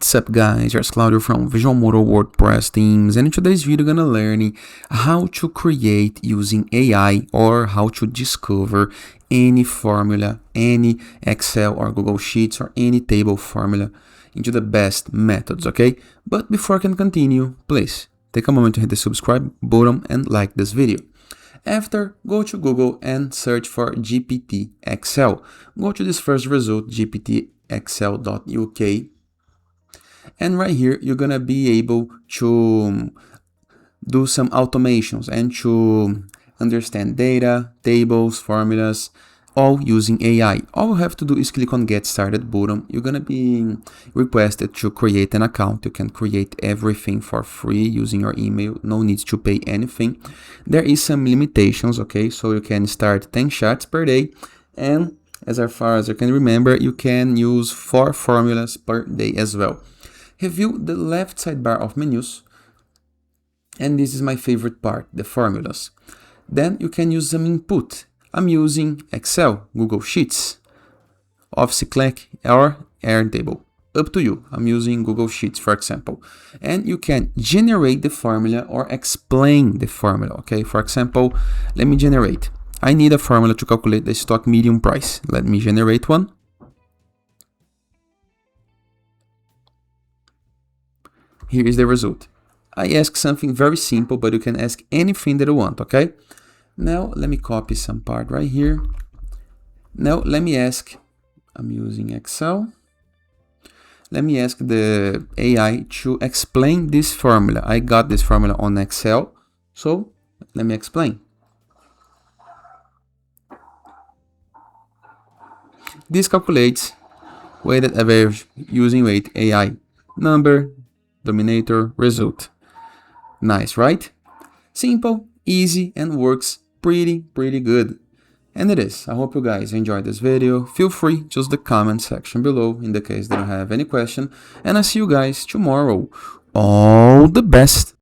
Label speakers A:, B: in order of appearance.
A: What's up guys, it's Claudio from Visualmodo WordPress themes, and in today's video I'm gonna learn how to create using AI or how to discover any formula, any Excel or Google Sheets or any table formula into the best methods, okay? But before I can continue, please take a moment to hit the subscribe button and like this video. After, go to Google and search for GPT Excel. Go to this first result, gptexcel.uk. And right here, you're gonna be able to do some automations and to understand data, tables, formulas, all using AI. All you have to do is click on Get Started button. You're gonna be requested to create an account. You can create everything for free using your email. No need to pay anything. There is some limitations, okay? So you can start 10 shots per day, and as far as I can remember, you can use 4 formulas per day as well. Review the left sidebar of menus, and this is my favorite part, the formulas. Then you can use some input. I'm using Excel, Google Sheets, Office Click, or Airtable. Up to you. I'm using Google Sheets, for example. And you can generate the formula or explain the formula, okay? For example, let me generate. I need a formula to calculate the stock median price. Let me generate one. Here is the result. I ask something very simple, but you can ask anything that you want, okay? Now, let me copy some part right here. Now, let me ask, I'm using Excel. Let me ask the AI to explain this formula. I got this formula on Excel, so let me explain. This calculates weighted average using weight AI. Number, denominator, result. Nice, right? Simple, easy, and works pretty good. And it is. I hope you guys enjoyed this video. Feel free to use the comment section below in the case that you have any question. And I'll see you guys tomorrow. All the best!